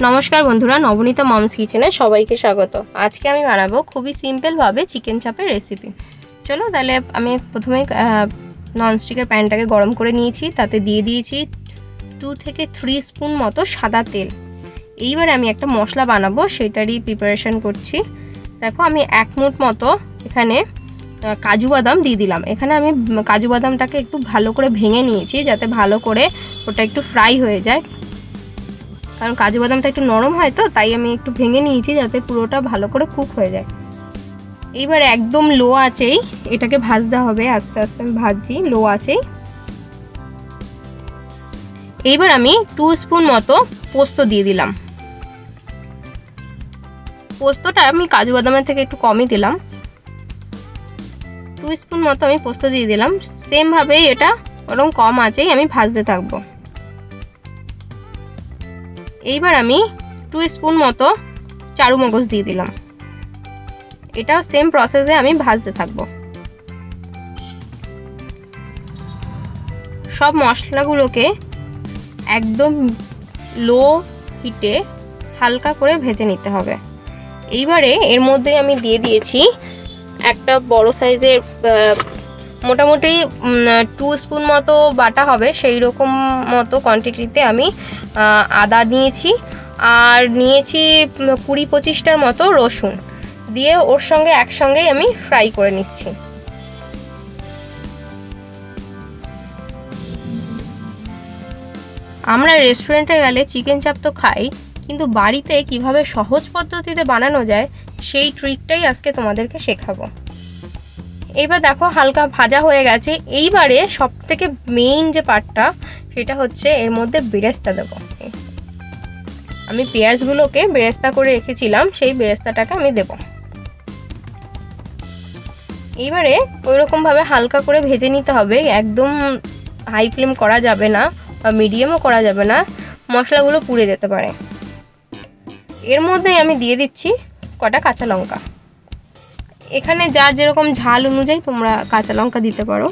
নমস্কার বন্ধুরা, নবনীতা মমস কিচেনে সবাইকে স্বাগত। আজকে আমি বানাবো খুবই সিম্পল ভাবে চিকেন চাপের রেসিপি। চলো তাহলে আমি প্রথমে ননস্টিকের প্যানটাকে গরম করে নিয়েছি, তাতে দিয়ে দিয়েছি 2 থেকে 3 স্পুন মতো সাদা তেল। এইবার আমি একটা মশলা বানাবো, সেটারই প্রিপারেশন করছি। দেখো আমি 1 মুঠ মতো এখানে কাজু বাদাম দিয়ে দিলাম। এখানে আমি কাজু বাদামটাকে একটু ভালো করে ভেঙে নিয়েছি, যাতে ভালো করে ওটা একটু ফ্রাই হয়ে যায়, কারণ কাজু বাদামটা একটু নরম হয় তো, তাই আমি একটু ভেঙে নিয়েছি যাতে পুরোটা ভালো করে কুক হয়ে যায়। এইবার একদম লো আঁচেই এটাকে ভাজতে হবে, আস্তে আস্তে আমি ভাজছি লো আঁচেই। এইবার আমি 2 স্পুন মতো পোস্ত দিয়ে দিলাম। পোস্তটা আমি কাজু বাদামের থেকে একটু কমই দিলাম, 2 স্পুন মতো আমি পোস্ত দিয়ে দিলাম। সেম ভাবেই এটা ওরকম কম আঁচেই আমি ভাজতে থাকবো। এইবার আমি 2 স্পুন মতো চারু মগজ দিয়ে দিলাম। এটাও সেম প্রসেসে আমি ভাজতে থাকবো। সব মশলাগুলোকে একদম লো হিটে হালকা করে ভেজে নিতে হবে। এইবারে এর মধ্যে আমি দিয়ে দিয়েছি একটা বড় সাইজের মোটামুটি 2 স্পুন মতো বাটা হবে, সেই রকম মতো কোয়ান্টিটিতে আমি আদা নিয়েছি, আর নিয়েছি 20-25টার মতো রসুন দিয়ে ওর সঙ্গে একসঙ্গে আমি ফ্রাই করে নিচ্ছি। আমরা রেস্টুরেন্টে গেলে চিকেন চাপ তো খাই, কিন্তু বাড়িতে কিভাবে সহজ পদ্ধতিতে বানানো যায় সেই ট্রিকটাই আজকে তোমাদেরকে শেখাবো। এইবার দেখো হালকা ভাজা হয়ে গেছে। এইবারে সব থেকে মেইন যে পার্টটা, সেটা হচ্ছে এর মধ্যে বেরেস্তা দেবো। আমি পেঁয়াজগুলোকে বেরেস্তা করে রেখেছিলাম, সেই বেরেস্তাটাকে আমি দেব। এইবারে ওইরকম ভাবে হালকা করে ভেজে নিতে হবে, একদম হাই ফ্লেম করা যাবে না বা মিডিয়ামও করা যাবে না, মশলাগুলো পুড়ে যেতে পারে। এর মধ্যে আমি দিয়ে দিচ্ছি কটা কাঁচা লঙ্কা। এখানে যার যেরকম ঝাল অনুযায়ী তোমরা কাঁচা লঙ্কা দিতে পারো।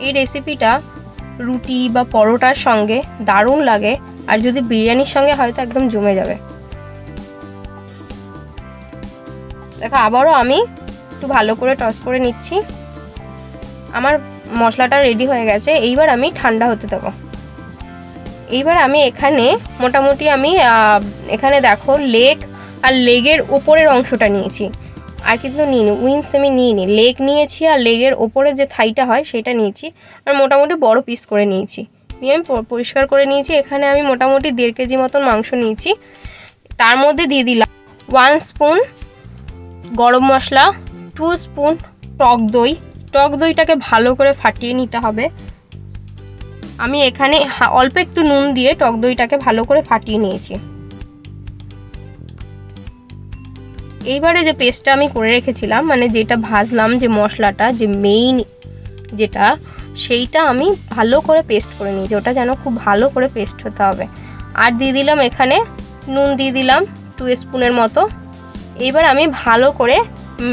এই রেসিপিটা রুটি বা পরোটার সঙ্গে দারুণ লাগে, আর যদি বিরিয়ানির সঙ্গে হয়তো একদম জমে যাবে। দেখো আবারও আমি একটু ভালো করে টস করে নিচ্ছি। আমার মশলাটা রেডি হয়ে গেছে। এইবার আমি ঠান্ডা হতে দেবো। এইবার আমি এখানে মোটামুটি এখানে দেখো লেগ আর লেগের ওপরের অংশটা নিয়েছি, আর কিন্তু নিইনি উইংস, আমি নিইনি, লেগ নিয়েছি আর লেগের ওপরে যে থাইটা হয় সেটা নিয়েছি, আর মোটামুটি বড় পিস করে নিয়েছি। নিয়ে আমি পরিষ্কার করে নিয়েছি। এখানে আমি মোটামুটি 1.5 কেজি মতন মাংস নিয়েছি। তার মধ্যে দিয়ে দিলাম 1 স্পুন গরম মশলা, 2 স্পুন টক দই। টক দইটাকে ভালো করে ফাটিয়ে নিতে হবে। আমি এখানে অল্প একটু নুন দিয়ে টক দইটাকে ভালো করে ফাটিয়ে নিয়েছি। এইবারে যে পেস্টটা আমি করে রেখেছিলাম, মানে যেটা ভাজলাম, যে মশলাটা, যে মেইন যেটা, সেইটা আমি ভালো করে পেস্ট করে নিয়েছি। ওটা যেন খুব ভালো করে পেস্ট হতে হবে। আর দিয়ে দিলাম এখানে নুন, দিয়ে দিলাম 2 স্পুনের মতো। এইবার আমি ভালো করে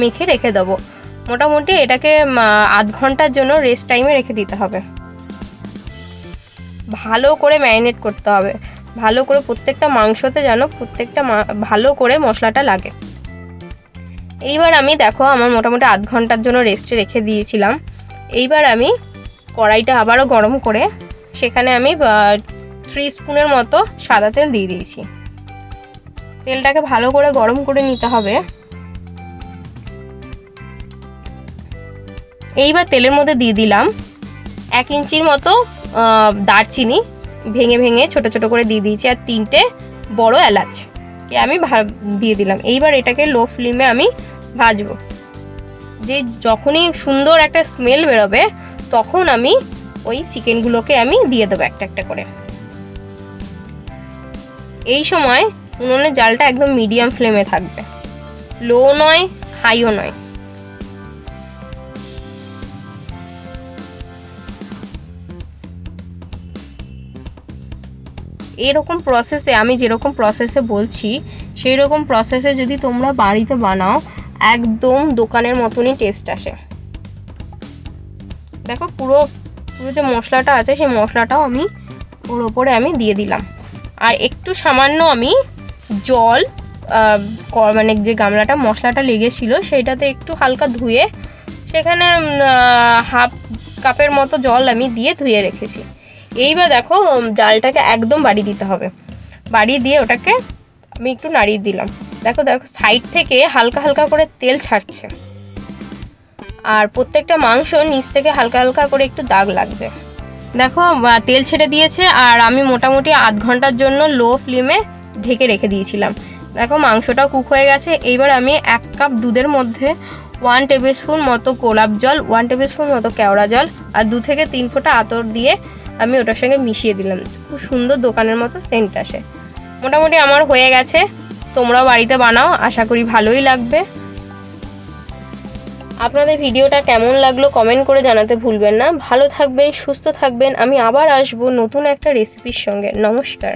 মেখে রেখে দেবো। মোটামুটি এটাকে আধ ঘন্টার জন্য রেস্ট টাইমে রেখে দিতে হবে। ভালো করে ম্যারিনেট করতে হবে, ভালো করে প্রত্যেকটা মাংসতে যেন প্রত্যেকটা ভালো করে মশলাটা লাগে। এইবার আমি দেখো আমার মোটামুটি আধ ঘন্টার জন্য রেস্টে রেখে দিয়েছিলাম। এইবার আমি কড়াইটা আবারও গরম করে সেখানে আমি 3 স্পুনের মতো সাদা তেল দিয়ে দিয়েছি। তেলটাকে ভালো করে গরম করে নিতে হবে। এইবার তেলের মধ্যে দিয়ে দিলাম 1 ইঞ্চির মতো দারচিনি, ভেঙে ভেঙে ছোট ছোট করে দিয়ে দিয়েছি, আর 3টে বড় এলাচ আমি দিয়ে দিলাম। এইবার এটাকে লো ফ্লেমে আমি ভাজবো। যে যখনই সুন্দর একটা স্মেল বেরোবে, তখন আমি ওই চিকেনগুলোকে আমি দিয়ে দেবো একটা একটা করে। এই সময় উনুনের জালটা একদম মিডিয়াম ফ্লেমে থাকবে, লো নয় হাইও নয়। এরকম প্রসেসে, আমি যেরকম প্রসেসে বলছি সেই রকম প্রসেসে যদি তোমরা বাড়িতে বানাও, একদম দোকানের মতনই টেস্ট আসে। দেখো পুরো পুরো যে মশলাটা আছে সেই মশলাটাও আমি ওর ওপরে আমি দিয়ে দিলাম। আর একটু সামান্য আমি জল মানে যে গামলাটা মশলাটা লেগেছিল সেইটাতে একটু হালকা ধুয়ে সেখানে হাফ কাপের মতো জল আমি দিয়ে ধুয়ে রেখেছি। এইবার দেখো জালটাকে একদম বাড়িয়ে দিতে হবে, বাড়িয়ে দিয়ে ওটাকে আমি একটু নাড়িয়ে দিলাম। দেখো দেখো সাইড থেকে হালকা হালকা করে তেল ছাড়ছে, আর প্রত্যেকটা মাংস নিচ থেকে হালকা হালকা করে একটু দাগ লাগছে। দেখো তেল ছেড়ে দিয়েছে, আর আমি মোটামুটি আধ ঘন্টার জন্য লো ফ্লেমে ঢেকে রেখে দিয়েছিলাম। দেখো মাংসটাও কুক হয়ে গেছে। এইবার আমি 1 কাপ দুধের মধ্যে 1 টেবিল স্পুন মতো গোলাপ জল, 1 টেবিল স্পুন মতো কেওড়া জল আর 2 থেকে 3 ফোঁটা আতর দিয়ে আমি ওটার সঙ্গে মিশিয়ে দিলাম। খুব সুন্দর দোকানের মতো সেন্ট আসে। মোটামুটি আমার হয়ে গেছে, তোমরাও বাড়িতে বানাও, আশা করি ভালোই লাগবে। আপনাদের ভিডিওটা কেমন লাগলো কমেন্ট করে জানাতে ভুলবেন না। ভালো থাকবেন, সুস্থ থাকবেন। আমি আবার আসবো নতুন একটা রেসিপির সঙ্গে। নমস্কার।